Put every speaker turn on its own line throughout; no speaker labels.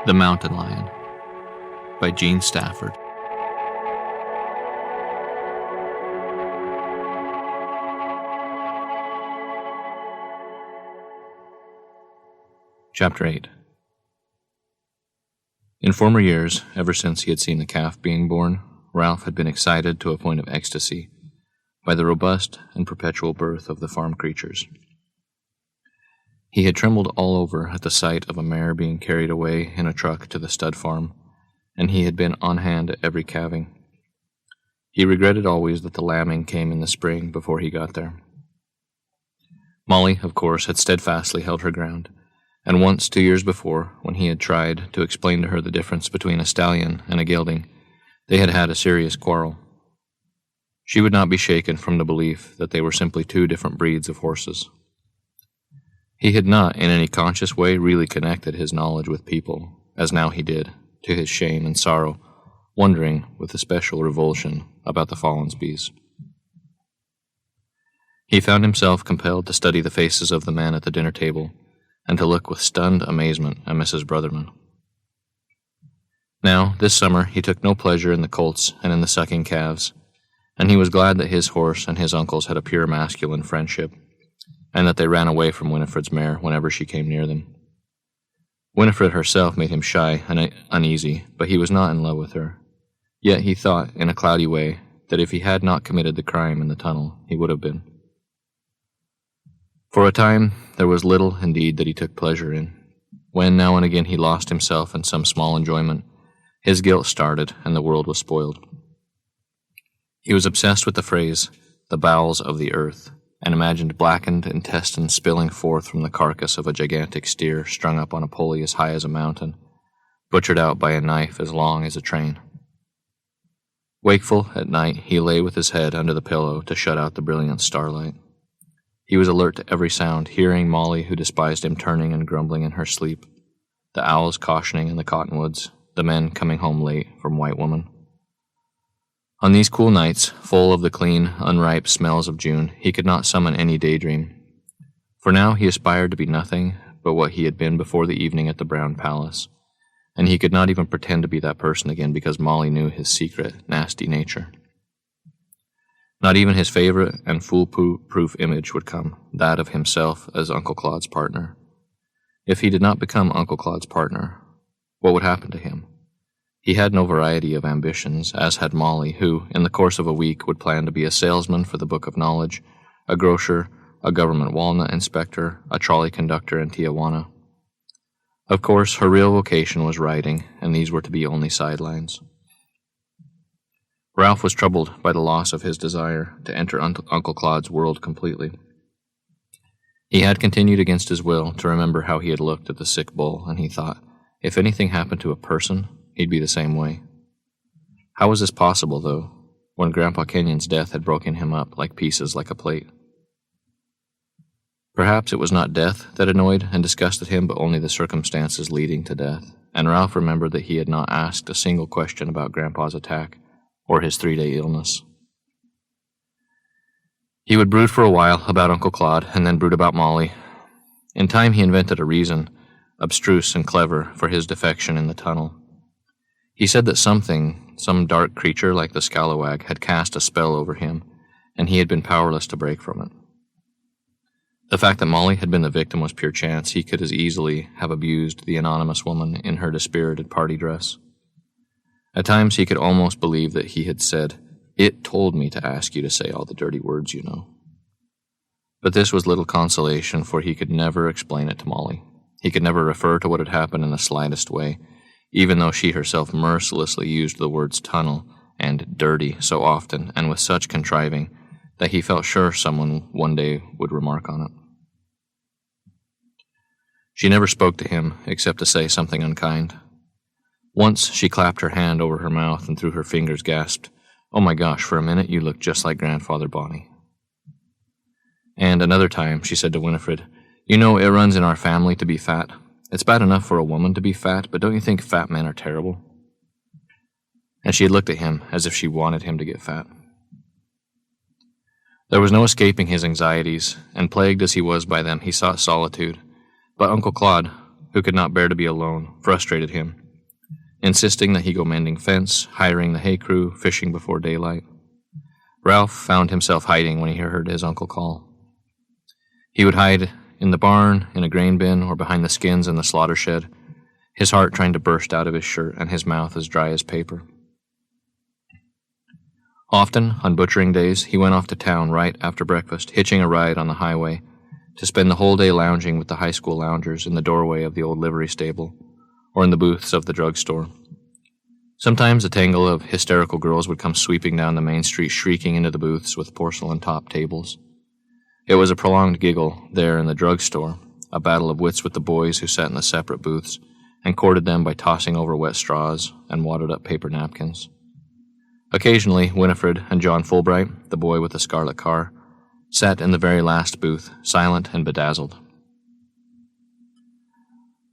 The Mountain Lion by Jean Stafford. Chapter 8. In former years, ever since he had seen the calf being born, Ralph had been excited to a point of ecstasy by the robust and perpetual birth of the farm creatures. He had trembled all over at the sight of a mare being carried away in a truck to the stud farm, and he had been on hand at every calving. He regretted always that the lambing came in the spring before he got there. Molly, of course, had steadfastly held her ground, and once 2 years before, when he had tried to explain to her the difference between a stallion and a gelding, they had had a serious quarrel. She would not be shaken from the belief that they were simply two different breeds of horses. He had not, in any conscious way, really connected his knowledge with people, as now he did, to his shame and sorrow, wondering, with especial revulsion, about the Follansbys. He found himself compelled to study the faces of the men at the dinner table, and to look with stunned amazement at Mrs. Brotherman. Now, this summer, he took no pleasure in the colts and in the sucking calves, and he was glad that his horse and his uncle's had a pure masculine friendship, and that they ran away from Winifred's mare whenever she came near them. Winifred herself made him shy and uneasy, but he was not in love with her. Yet he thought, in a cloudy way, that if he had not committed the crime in the tunnel, he would have been. For a time, there was little, indeed, that he took pleasure in. When now and again he lost himself in some small enjoyment, his guilt started, and the world was spoiled. He was obsessed with the phrase, the bowels of the earth, and imagined blackened intestines spilling forth from the carcass of a gigantic steer strung up on a pulley as high as a mountain, butchered out by a knife as long as a train. Wakeful at night, he lay with his head under the pillow to shut out the brilliant starlight. He was alert to every sound, hearing Molly, who despised him, turning and grumbling in her sleep, the owls cautioning in the cottonwoods, the men coming home late from White Woman. On these cool nights, full of the clean, unripe smells of June, he could not summon any daydream. For now he aspired to be nothing but what he had been before the evening at the Brown Palace, and he could not even pretend to be that person again because Molly knew his secret, nasty nature. Not even his favorite and foolproof image would come, that of himself as Uncle Claude's partner. If he did not become Uncle Claude's partner, what would happen to him? He had no variety of ambitions, as had Molly, who, in the course of a week, would plan to be a salesman for the Book of Knowledge, a grocer, a government walnut inspector, a trolley conductor in Tijuana. Of course, her real vocation was writing, and these were to be only sidelines. Ralph was troubled by the loss of his desire to enter Uncle Claude's world completely. He had continued against his will to remember how he had looked at the sick bull, and he thought, if anything happened to a person, he'd be the same way. How was this possible, though, when Grandpa Kenyon's death had broken him up like pieces like a plate? Perhaps it was not death that annoyed and disgusted him, but only the circumstances leading to death, and Ralph remembered that he had not asked a single question about Grandpa's attack or his 3-day illness. He would brood for a while about Uncle Claude, and then brood about Molly. In time he invented a reason, abstruse and clever, for his defection in the tunnel. He said that some dark creature like the scalawag, had cast a spell over him, and he had been powerless to break from it. The fact that Molly had been the victim was pure chance. He could as easily have abused the anonymous woman in her dispirited party dress. At times he could almost believe that he had said, "It told me to ask you to say all the dirty words, you know." But this was little consolation, for he could never explain it to Molly. He could never refer to what had happened in the slightest way, even though she herself mercilessly used the words tunnel and dirty so often and with such contriving that he felt sure someone one day would remark on it. She never spoke to him except to say something unkind. Once she clapped her hand over her mouth and through her fingers gasped, "Oh my gosh, for a minute you look just like Grandfather Bonnie." And another time she said to Winifred, "You know, it runs in our family to be fat. It's bad enough for a woman to be fat, but don't you think fat men are terrible?" And she had looked at him as if she wanted him to get fat. There was no escaping his anxieties, and plagued as he was by them, he sought solitude. But Uncle Claude, who could not bear to be alone, frustrated him, insisting that he go mending fence, hiring the hay crew, fishing before daylight. Ralph found himself hiding when he heard his uncle call. He would hide in the barn, in a grain bin, or behind the skins in the slaughter shed, his heart trying to burst out of his shirt and his mouth as dry as paper. Often, on butchering days, he went off to town right after breakfast, hitching a ride on the highway, to spend the whole day lounging with the high school loungers in the doorway of the old livery stable, or in the booths of the drugstore. Sometimes a tangle of hysterical girls would come sweeping down the main street, shrieking into the booths with porcelain-topped tables. It was a prolonged giggle there in the drugstore, a battle of wits with the boys who sat in the separate booths and courted them by tossing over wet straws and wadded-up paper napkins. Occasionally, Winifred and John Fulbright, the boy with the scarlet car, sat in the very last booth, silent and bedazzled.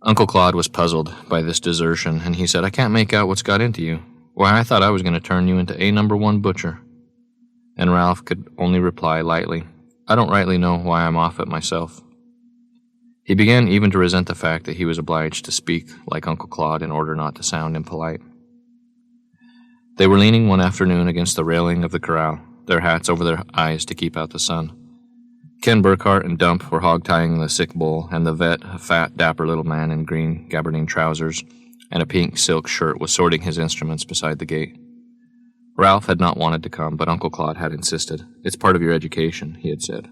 Uncle Claude was puzzled by this desertion, and he said, "I can't make out what's got into you. Why, I thought I was going to turn you into a #1 butcher." And Ralph could only reply lightly, "I don't rightly know why I'm off it myself." He began even to resent the fact that he was obliged to speak like Uncle Claude in order not to sound impolite. They were leaning one afternoon against the railing of the corral, their hats over their eyes to keep out the sun. Ken Burkhart and Dump were hog-tying the sick bull, and the vet, a fat, dapper little man in green gabardine trousers and a pink silk shirt, was sorting his instruments beside the gate. Ralph had not wanted to come, but Uncle Claude had insisted. "It's part of your education," he had said.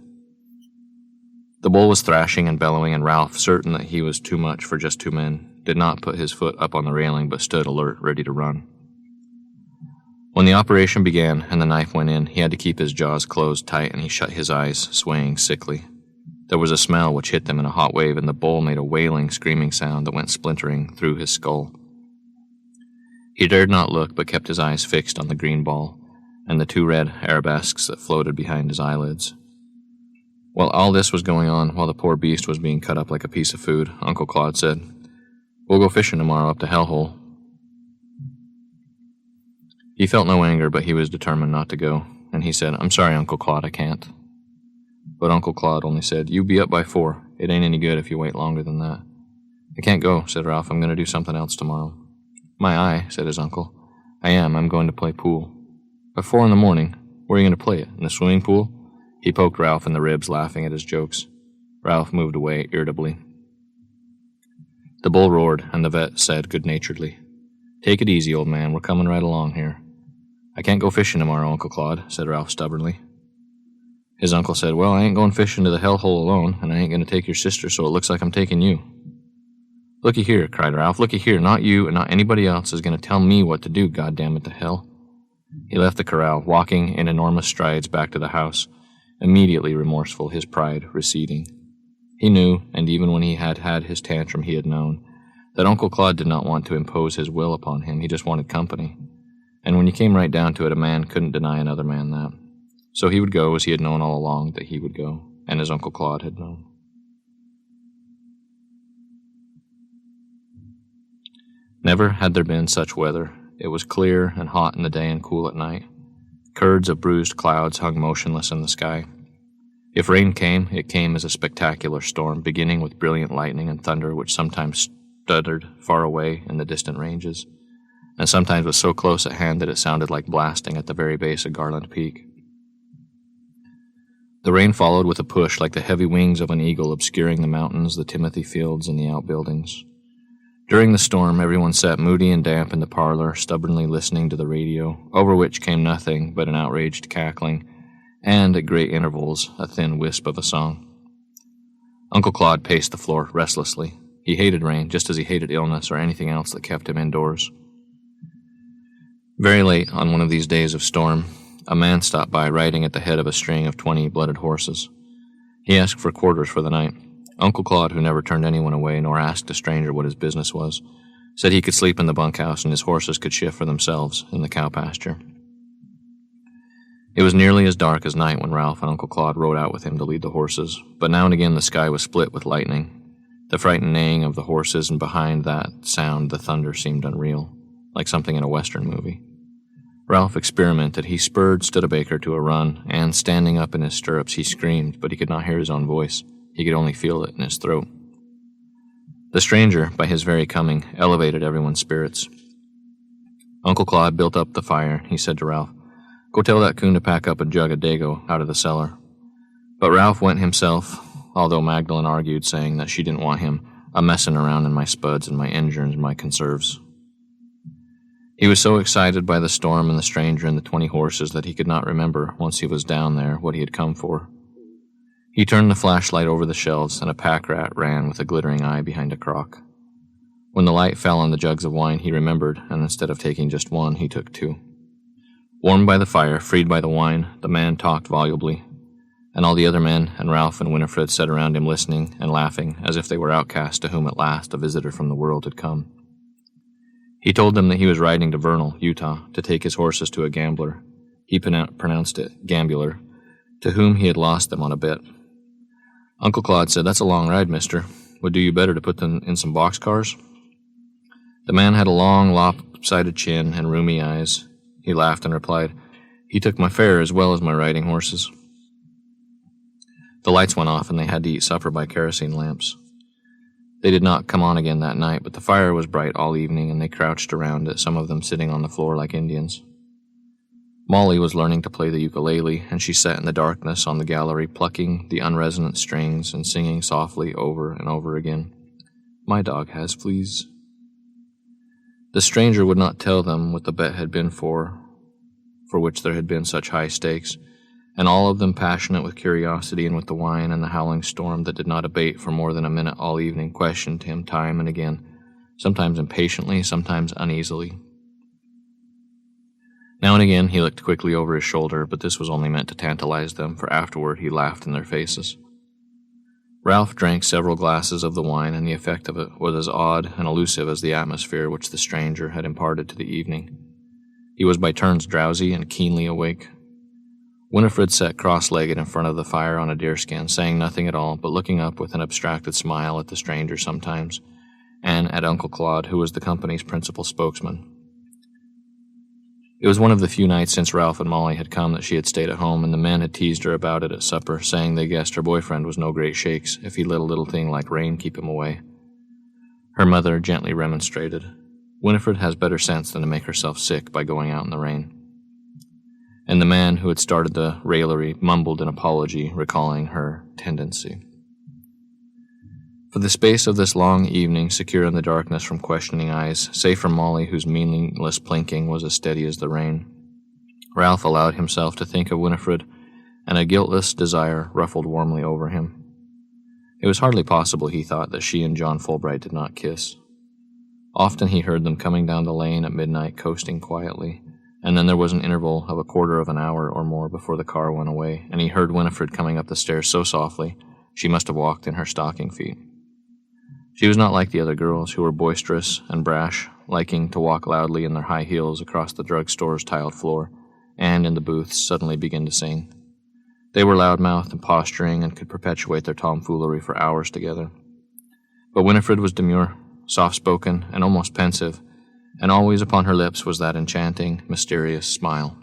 The bull was thrashing and bellowing, and Ralph, certain that he was too much for just two men, did not put his foot up on the railing, but stood alert, ready to run. When the operation began and the knife went in, he had to keep his jaws closed tight, and he shut his eyes, swaying sickly. There was a smell which hit them in a hot wave, and the bull made a wailing, screaming sound that went splintering through his skull. He dared not look, but kept his eyes fixed on the green ball and the two red arabesques that floated behind his eyelids. While all this was going on, while the poor beast was being cut up like a piece of food, Uncle Claude said, "We'll go fishing tomorrow up to Hellhole." He felt no anger, but he was determined not to go, and he said, "I'm sorry, Uncle Claude, I can't." But Uncle Claude only said, "You be up by 4. It ain't any good if you wait longer than that." "I can't go," said Ralph. "I'm going to do something else tomorrow." "My eye," said his uncle. I'm going to play pool." "At 4 in the morning? Where are you going to play it? In the swimming pool?" He poked Ralph in the ribs, laughing at his jokes. Ralph moved away irritably. The bull roared, and the vet said good-naturedly, "Take it easy, old man. We're coming right along here." "I can't go fishing tomorrow, Uncle Claude," said Ralph stubbornly. His uncle said, "Well, I ain't going fishing to the hellhole alone, and I ain't going to take your sister, so it looks like I'm taking you." "Looky here," cried Ralph. "Looky here. Not you and not anybody else is going to tell me what to do, goddammit to hell." He left the corral, walking in enormous strides back to the house, immediately remorseful, his pride receding. He knew, and even when he had had his tantrum he had known, that Uncle Claude did not want to impose his will upon him. He just wanted company. And when you came right down to it, a man couldn't deny another man that. So he would go as he had known all along that he would go, and as Uncle Claude had known. Never had there been such weather. It was clear and hot in the day and cool at night. Curds of bruised clouds hung motionless in the sky. If rain came, it came as a spectacular storm, beginning with brilliant lightning and thunder which sometimes stuttered far away in the distant ranges, and sometimes was so close at hand that it sounded like blasting at the very base of Garland Peak. The rain followed with a push like the heavy wings of an eagle, obscuring the mountains, the timothy fields, and the outbuildings. During the storm, everyone sat moody and damp in the parlor, stubbornly listening to the radio, over which came nothing but an outraged cackling, and, at great intervals, a thin wisp of a song. Uncle Claude paced the floor restlessly. He hated rain, just as he hated illness or anything else that kept him indoors. Very late on one of these days of storm, a man stopped by riding at the head of a string of 20 blooded horses. He asked for quarters for the night. Uncle Claude, who never turned anyone away nor asked a stranger what his business was, said he could sleep in the bunkhouse and his horses could shift for themselves in the cow pasture. It was nearly as dark as night when Ralph and Uncle Claude rode out with him to lead the horses, but now and again the sky was split with lightning. The frightened neighing of the horses, and behind that sound the thunder seemed unreal, like something in a Western movie. Ralph experimented. He spurred Studebaker to a run, and standing up in his stirrups he screamed, but he could not hear his own voice. He could only feel it in his throat. The stranger, by his very coming, elevated everyone's spirits. Uncle Claude built up the fire. He said to Ralph, "Go tell that coon to pack up a jug of Dago out of the cellar." But Ralph went himself, although Magdalen argued, saying that she didn't want him a-messing around in my spuds and my engines and my conserves. He was so excited by the storm and the stranger and the 20 horses that he could not remember, once he was down there, what he had come for. He turned the flashlight over the shelves, and a pack rat ran with a glittering eye behind a crock. When the light fell on the jugs of wine, he remembered, and instead of taking just one, he took 2. Warmed by the fire, freed by the wine, the man talked volubly, and all the other men and Ralph and Winifred sat around him listening and laughing, as if they were outcasts to whom at last a visitor from the world had come. He told them that he was riding to Vernal, Utah, to take his horses to a gambler. He pronounced it Gambular, to whom he had lost them on a bet. Uncle Claude said, "That's a long ride, mister. Would do you better to put them in some boxcars?" The man had a long, lopsided chin and rheumy eyes. He laughed and replied, "He took my fare as well as my riding horses." The lights went off, and they had to eat supper by kerosene lamps. They did not come on again that night, but the fire was bright all evening, and they crouched around it, some of them sitting on the floor like Indians. Molly was learning to play the ukulele, and she sat in the darkness on the gallery, plucking the unresonant strings and singing softly over and over again, "My dog has fleas." The stranger would not tell them what the bet had been for which there had been such high stakes, and all of them, passionate with curiosity and with the wine and the howling storm that did not abate for more than a minute all evening, questioned him time and again, sometimes impatiently, sometimes uneasily. Now and again he looked quickly over his shoulder, but this was only meant to tantalize them, for afterward he laughed in their faces. Ralph drank several glasses of the wine, and the effect of it was as odd and elusive as the atmosphere which the stranger had imparted to the evening. He was by turns drowsy and keenly awake. Winifred sat cross-legged in front of the fire on a deerskin, saying nothing at all, but looking up with an abstracted smile at the stranger sometimes, and at Uncle Claude, who was the company's principal spokesman. It was one of the few nights since Ralph and Molly had come that she had stayed at home, and the men had teased her about it at supper, saying they guessed her boyfriend was no great shakes if he let a little thing like rain keep him away. Her mother gently remonstrated. Winifred has better sense than to make herself sick by going out in the rain. And the man who had started the raillery mumbled an apology, recalling her tendency. For the space of this long evening, secure in the darkness from questioning eyes, save for Molly, whose meaningless plinking was as steady as the rain, Ralph allowed himself to think of Winifred, and a guiltless desire ruffled warmly over him. It was hardly possible, he thought, that she and John Fulbright did not kiss. Often he heard them coming down the lane at midnight, coasting quietly, and then there was an interval of a quarter of an hour or more before the car went away, and he heard Winifred coming up the stairs so softly she must have walked in her stocking feet. She was not like the other girls, who were boisterous and brash, liking to walk loudly in their high heels across the drugstore's tiled floor, and in the booths suddenly begin to sing. They were loud-mouthed and posturing, and could perpetuate their tomfoolery for hours together. But Winifred was demure, soft-spoken, and almost pensive, and always upon her lips was that enchanting, mysterious smile.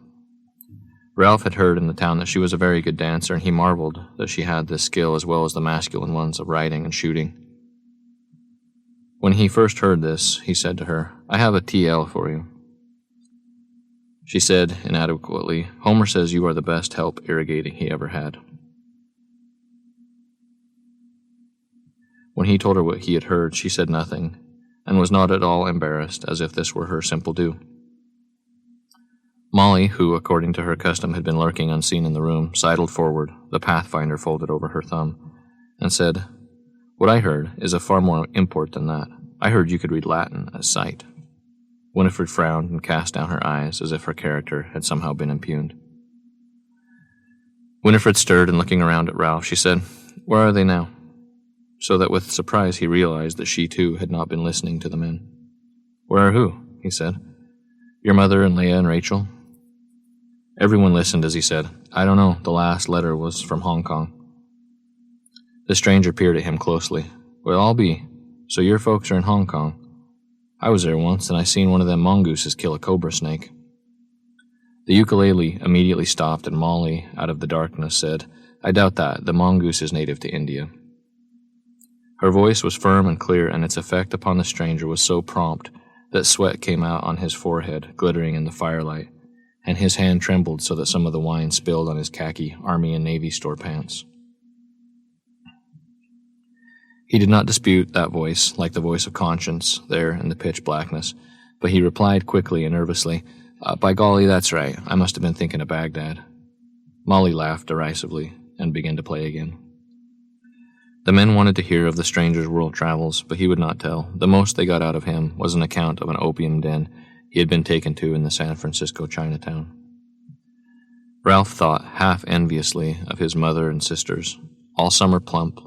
Ralph had heard in the town that she was a very good dancer, and he marveled that she had this skill as well as the masculine ones of riding and shooting. When he first heard this, he said to her, "I have a TL for you." She said inadequately, "Homer says you are the best help irrigating he ever had." When he told her what he had heard, she said nothing, and was not at all embarrassed, as if this were her simple due. Molly, who, according to her custom, had been lurking unseen in the room, sidled forward, the pathfinder folded over her thumb, and said, "What I heard is of far more import than that. I heard you could read Latin at sight." Winifred frowned and cast down her eyes, as if her character had somehow been impugned. Winifred stirred, and looking around at Ralph, she said, "Where are they now?" So that with surprise he realized that she too had not been listening to the men. "Where are who?" he said. "Your mother and Leah and Rachel?" Everyone listened as he said, "I don't know. The last letter was from Hong Kong." The stranger peered at him closely. "Well, I'll be. So your folks are in Hong Kong. I was there once, and I seen one of them mongooses kill a cobra snake." The ukulele immediately stopped, and Molly, out of the darkness, said, "I doubt that. The mongoose is native to India." Her voice was firm and clear, and its effect upon the stranger was so prompt that sweat came out on his forehead, glittering in the firelight, and his hand trembled so that some of the wine spilled on his khaki Army and Navy store pants. He did not dispute that voice, like the voice of conscience, there in the pitch blackness, but he replied quickly and nervously, "By golly, that's right. I must have been thinking of Baghdad." Molly laughed derisively and began to play again. The men wanted to hear of the stranger's world travels, but he would not tell. The most they got out of him was an account of an opium den he had been taken to in the San Francisco Chinatown. Ralph thought half enviously of his mother and sisters. All summer plump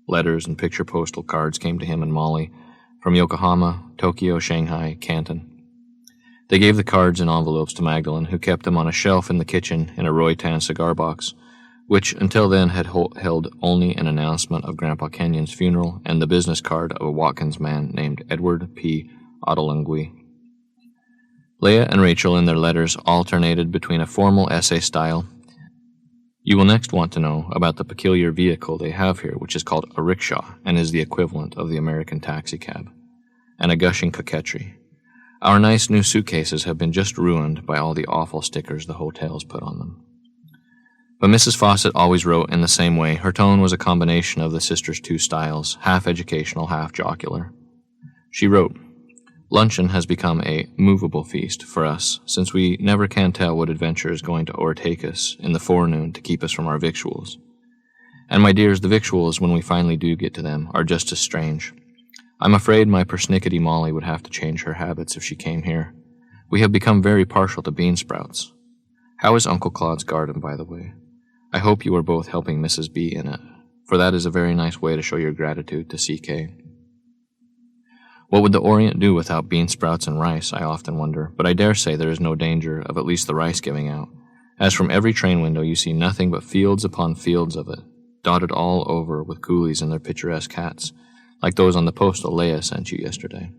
letters and picture postal cards came to him and Molly from Yokohama, Tokyo, Shanghai, Canton. They gave the cards in envelopes to Magdalene, who kept them on a shelf in the kitchen in a Roy-Tan cigar box, which until then had held only an announcement of Grandpa Kenyon's funeral and the business card of a Watkins man named Edward P. Ottolenghi. Leah and Rachel in their letters alternated between a formal essay style. You will next want to know about the peculiar vehicle they have here, which is called a rickshaw and is the equivalent of the American taxicab, and a gushing coquetry. Our nice new suitcases have been just ruined by all the awful stickers the hotels put on them. But Mrs. Fawcett always wrote in the same way. Her tone was a combination of the sisters' two styles, half educational, half jocular. She wrote, "Luncheon has become a movable feast for us, since we never can tell what adventure is going to o'ertake us in the forenoon to keep us from our victuals. And my dears, the victuals, when we finally do get to them, are just as strange. I'm afraid my persnickety Molly would have to change her habits if she came here. We have become very partial to bean sprouts. How is Uncle Claude's garden, by the way? I hope you are both helping Mrs. B in it, for that is a very nice way to show your gratitude to C.K. What would the Orient do without bean sprouts and rice, I often wonder, but I dare say there is no danger of at least the rice giving out, as from every train window you see nothing but fields upon fields of it, dotted all over with coolies and their picturesque hats, like those on the postal Leah sent you yesterday."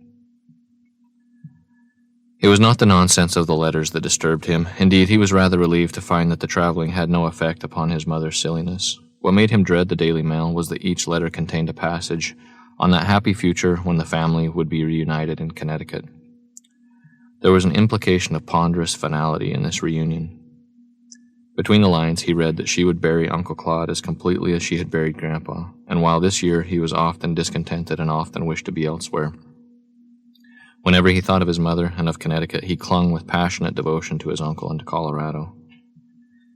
It was not the nonsense of the letters that disturbed him. Indeed, he was rather relieved to find that the traveling had no effect upon his mother's silliness. What made him dread the Daily Mail was that each letter contained a passage on that happy future when the family would be reunited in Connecticut. There was an implication of ponderous finality in this reunion. Between the lines, he read that she would bury Uncle Claude as completely as she had buried Grandpa, and while this year he was often discontented and often wished to be elsewhere, whenever he thought of his mother and of Connecticut, he clung with passionate devotion to his uncle and to Colorado.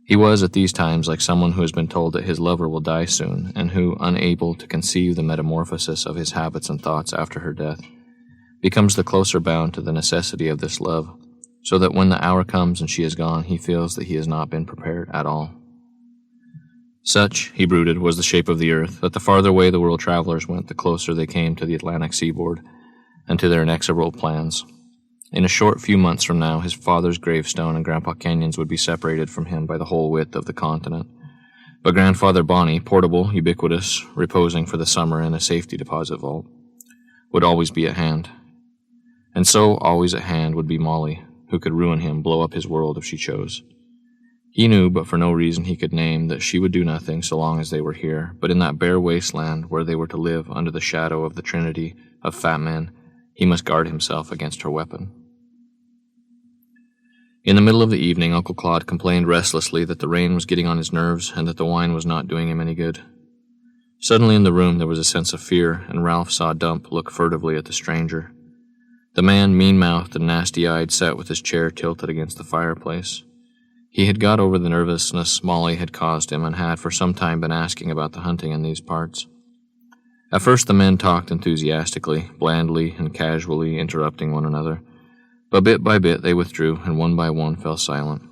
He was at these times like someone who has been told that his lover will die soon, and who, unable to conceive the metamorphosis of his habits and thoughts after her death, becomes the closer bound to the necessity of this love, so that when the hour comes and she is gone, he feels that he has not been prepared at all. Such, he brooded, was the shape of the earth, that the farther away the world travelers went, the closer they came to the Atlantic seaboard and to their inexorable plans. In a short few months from now, his father's gravestone and Grandpa Kenyon's would be separated from him by the whole width of the continent. But Grandfather Bonney, portable, ubiquitous, reposing for the summer in a safety deposit vault, would always be at hand. And so, always at hand would be Molly, who could ruin him, blow up his world if she chose. He knew, but for no reason he could name, that she would do nothing so long as they were here, but in that bare wasteland where they were to live under the shadow of the trinity of fat men, he must guard himself against her weapon. In the middle of the evening, Uncle Claude complained restlessly that the rain was getting on his nerves and that the wine was not doing him any good. Suddenly in the room there was a sense of fear, and Ralph saw Dump look furtively at the stranger. The man, mean-mouthed and nasty-eyed, sat with his chair tilted against the fireplace. He had got over the nervousness Molly had caused him and had for some time been asking about the hunting in these parts. At first the men talked enthusiastically, blandly and casually, interrupting one another, but bit by bit they withdrew and one by one fell silent.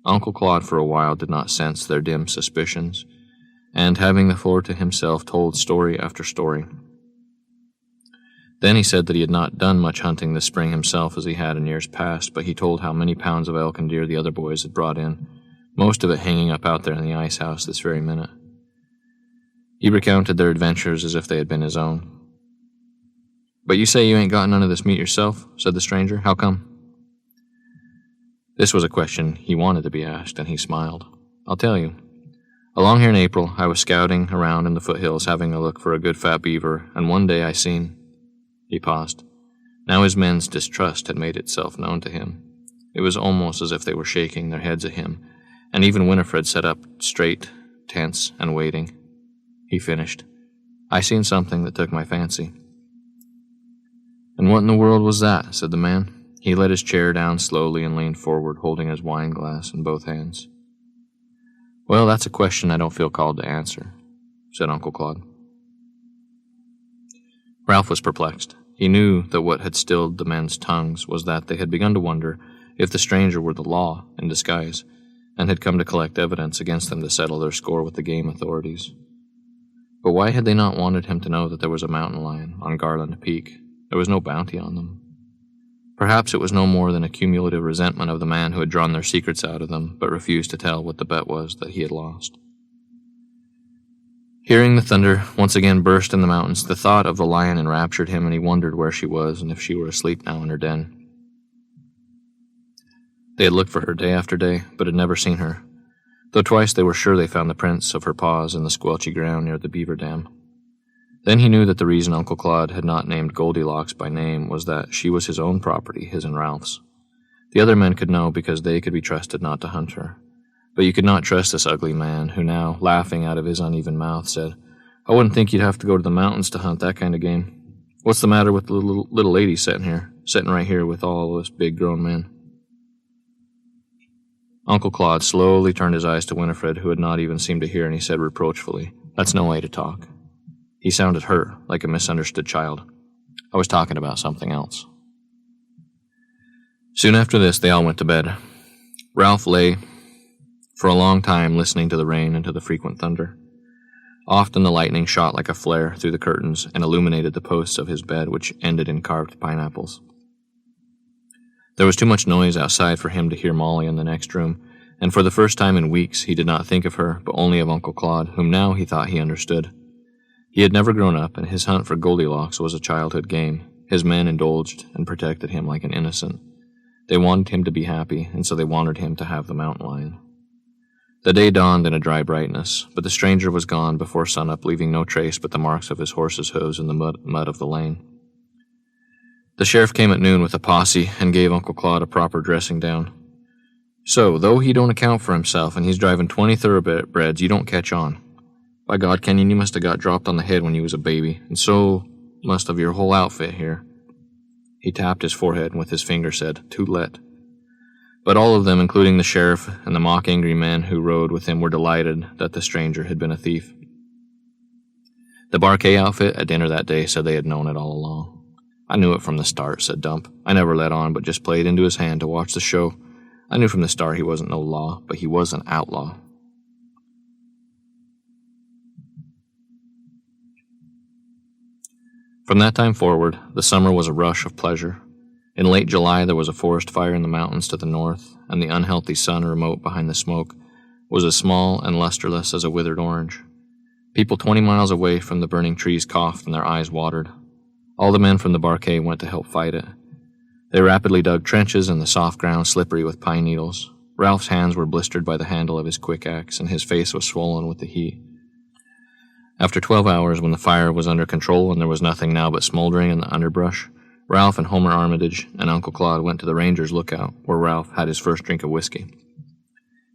Uncle Claude for a while did not sense their dim suspicions, and having the floor to himself told story after story. Then he said that he had not done much hunting this spring himself as he had in years past, but he told how many pounds of elk and deer the other boys had brought in, most of it hanging up out there in the ice house this very minute. He recounted their adventures as if they had been his own. "But you say you ain't got none of this meat yourself," said the stranger. "How come?" This was a question he wanted to be asked, and he smiled. "I'll tell you. Along here in April, I was scouting around in the foothills having a look for a good fat beaver, and one day I seen—" He paused. Now his men's distrust had made itself known to him. It was almost as if they were shaking their heads at him, and even Winifred sat up straight, tense, and waiting. He finished. "I seen something that took my fancy." "And what in the world was that?" said the man. He let his chair down slowly and leaned forward, holding his wine glass in both hands. "Well, that's a question I don't feel called to answer," said Uncle Claude. Ralph was perplexed. He knew that what had stilled the men's tongues was that they had begun to wonder if the stranger were the law in disguise, and had come to collect evidence against them to settle their score with the game authorities. But why had they not wanted him to know that there was a mountain lion on Garland Peak? There was no bounty on them. Perhaps it was no more than a cumulative resentment of the man who had drawn their secrets out of them, but refused to tell what the bet was that he had lost. Hearing the thunder once again burst in the mountains, the thought of the lion enraptured him, and he wondered where she was and if she were asleep now in her den. They had looked for her day after day, but had never seen her, though twice they were sure they found the prints of her paws in the squelchy ground near the beaver dam. Then he knew that the reason Uncle Claude had not named Goldilocks by name was that she was his own property, his and Ralph's. The other men could know because they could be trusted not to hunt her. But you could not trust this ugly man, who now, laughing out of his uneven mouth, said, "I wouldn't think you'd have to go to the mountains to hunt that kind of game. What's the matter with the little lady sitting right here with all those big grown men?" Uncle Claude slowly turned his eyes to Winifred, who had not even seemed to hear, and he said reproachfully, "That's no way to talk." He sounded hurt, like a misunderstood child. "I was talking about something else." Soon after this, they all went to bed. Ralph lay for a long time listening to the rain and to the frequent thunder. Often the lightning shot like a flare through the curtains and illuminated the posts of his bed, which ended in carved pineapples. There was too much noise outside for him to hear Molly in the next room, and for the first time in weeks he did not think of her, but only of Uncle Claude, whom now he thought he understood. He had never grown up, and his hunt for Goldilocks was a childhood game. His men indulged and protected him like an innocent. They wanted him to be happy, and so they wanted him to have the mountain lion. The day dawned in a dry brightness, but the stranger was gone before sunup, leaving no trace but the marks of his horse's hooves in the mud of the lane. The sheriff came at noon with a posse and gave Uncle Claude a proper dressing down. "So, though he don't account for himself and he's driving 20 thoroughbreds, you don't catch on. By God, Kenyon, you must have got dropped on the head when you was a baby, and so must have your whole outfit here." He tapped his forehead and with his finger said, "Too let." But all of them, including the sheriff and the mock-angry men who rode with him, were delighted that the stranger had been a thief. The Barquet outfit at dinner that day said they had known it all along. "I knew it from the start," said Dump. "I never let on, but just played into his hand to watch the show. I knew from the start he wasn't no law, but he was an outlaw." From that time forward, the summer was a rush of pleasure. In late July there was a forest fire in the mountains to the north, and the unhealthy sun remote behind the smoke was as small and lusterless as a withered orange. People 20 miles away from the burning trees coughed and their eyes watered. All the men from the Barquet went to help fight it. They rapidly dug trenches in the soft ground slippery with pine needles. Ralph's hands were blistered by the handle of his quick axe, and his face was swollen with the heat. After 12 hours, when the fire was under control and there was nothing now but smoldering in the underbrush, Ralph and Homer Armitage and Uncle Claude went to the Ranger's Lookout, where Ralph had his first drink of whiskey.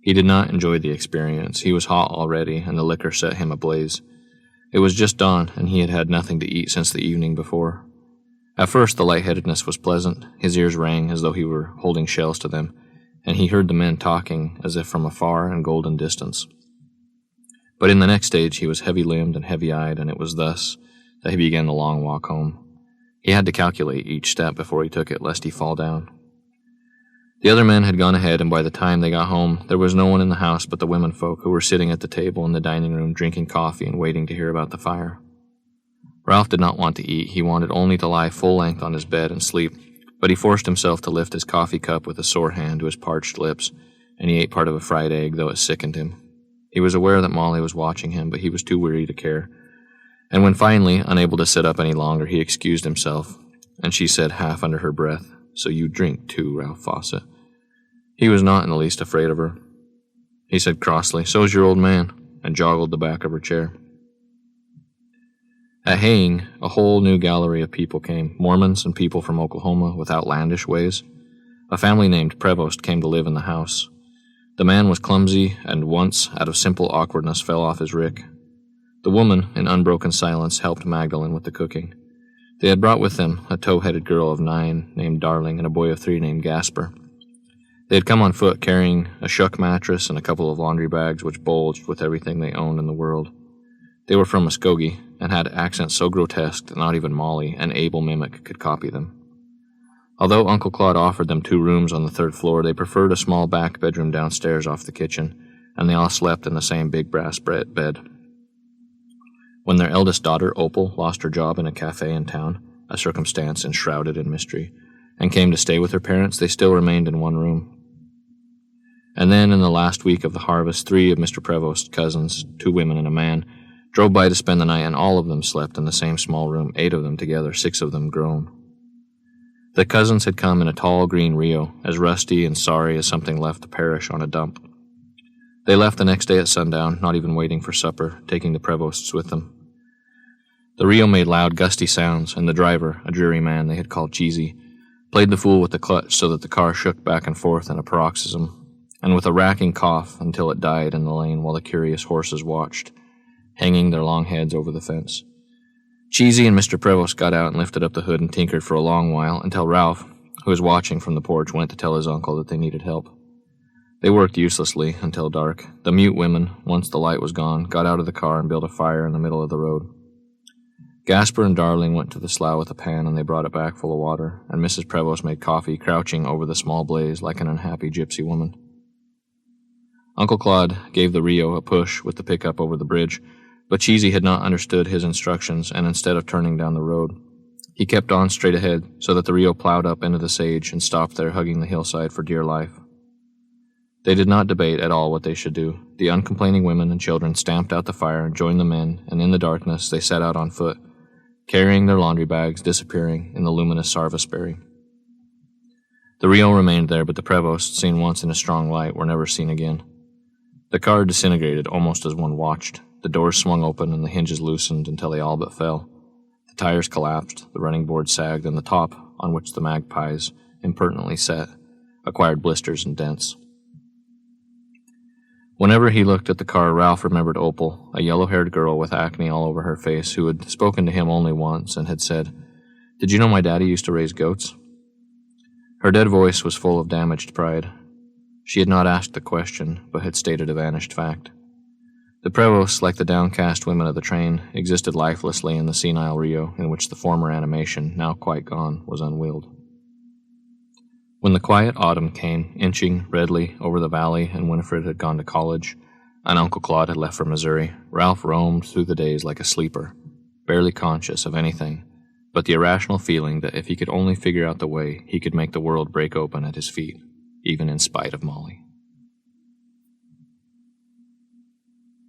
He did not enjoy the experience. He was hot already, and the liquor set him ablaze. It was just dawn, and he had had nothing to eat since the evening before. At first the lightheadedness was pleasant. His ears rang as though he were holding shells to them, and he heard the men talking as if from a far and golden distance. But in the next stage he was heavy-limbed and heavy-eyed, and it was thus that he began the long walk home. He had to calculate each step before he took it, lest he fall down. The other men had gone ahead, and by the time they got home, there was no one in the house but the women folk, who were sitting at the table in the dining room drinking coffee and waiting to hear about the fire. Ralph did not want to eat. He wanted only to lie full length on his bed and sleep, but he forced himself to lift his coffee cup with a sore hand to his parched lips, and he ate part of a fried egg, though it sickened him. He was aware that Molly was watching him, but he was too weary to care. And when finally, unable to sit up any longer, he excused himself, and she said half under her breath, "So you drink too, Ralph Fawcett." He was not in the least afraid of her. He said crossly, "So's your old man." and joggled the back of her chair. At haying, a whole new gallery of people came, Mormons and people from Oklahoma with outlandish ways. A family named Prevost came to live in the house. The man was clumsy and once, out of simple awkwardness, fell off his rick. The woman, in unbroken silence, helped Magdalene with the cooking. They had brought with them a tow-headed girl of 9 named Darling and a boy of 3 named Gasper. They had come on foot carrying a shuck mattress and a couple of laundry bags which bulged with everything they owned in the world. They were from Muskogee and had accents so grotesque that not even Molly, an able mimic, could copy them. Although Uncle Claude offered them 2 rooms on the 3rd floor, they preferred a small back bedroom downstairs off the kitchen, and they all slept in the same big brass bed. When their eldest daughter, Opal, lost her job in a cafe in town, a circumstance enshrouded in mystery, and came to stay with her parents, they still remained in one room. And then, in the last week of the harvest, 3 of Mr. Prevost's cousins, 2 women and a man, drove by to spend the night, and all of them slept in the same small room, 8 of them together, 6 of them grown. The cousins had come in a tall green Rio, as rusty and sorry as something left the parish on a dump. They left the next day at sundown, not even waiting for supper, taking the Prevosts with them. The Rio made loud, gusty sounds, and the driver, a dreary man they had called Cheesy, played the fool with the clutch so that the car shook back and forth in a paroxysm, and with a racking cough until it died in the lane while the curious horses watched, hanging their long heads over the fence. Cheesy and Mr. Prevost got out and lifted up the hood and tinkered for a long while until Ralph, who was watching from the porch, went to tell his uncle that they needed help. They worked uselessly until dark. The mute women, once the light was gone, got out of the car and built a fire in the middle of the road. Gasper and Darling went to the slough with a pan, and they brought it back full of water, and Mrs. Prevost made coffee, crouching over the small blaze like an unhappy gypsy woman. Uncle Claude gave the Rio a push with the pickup over the bridge, but Cheesy had not understood his instructions, and instead of turning down the road, he kept on straight ahead so that the Rio plowed up into the sage and stopped there, hugging the hillside for dear life. They did not debate at all what they should do. The uncomplaining women and children stamped out the fire and joined the men, and in the darkness they set out on foot, carrying their laundry bags, disappearing in the luminous sarvisberry. The Rio remained there, but the Prevosts, seen once in a strong light, were never seen again. The car disintegrated almost as one watched. The doors swung open and the hinges loosened until they all but fell. The tires collapsed, the running board sagged, and the top, on which the magpies impertinently sat, acquired blisters and dents. Whenever he looked at the car, Ralph remembered Opal, a yellow-haired girl with acne all over her face, who had spoken to him only once and had said, "Did you know my daddy used to raise goats?" Her dead voice was full of damaged pride. She had not asked the question, but had stated a vanished fact. The Prevosts, like the downcast women of the train, existed lifelessly in the senile Rio, in which the former animation, now quite gone, was unwilled. When the quiet autumn came, inching redly over the valley, and Winifred had gone to college, and Uncle Claude had left for Missouri, Ralph roamed through the days like a sleeper, barely conscious of anything, but the irrational feeling that if he could only figure out the way, he could make the world break open at his feet, even in spite of Molly.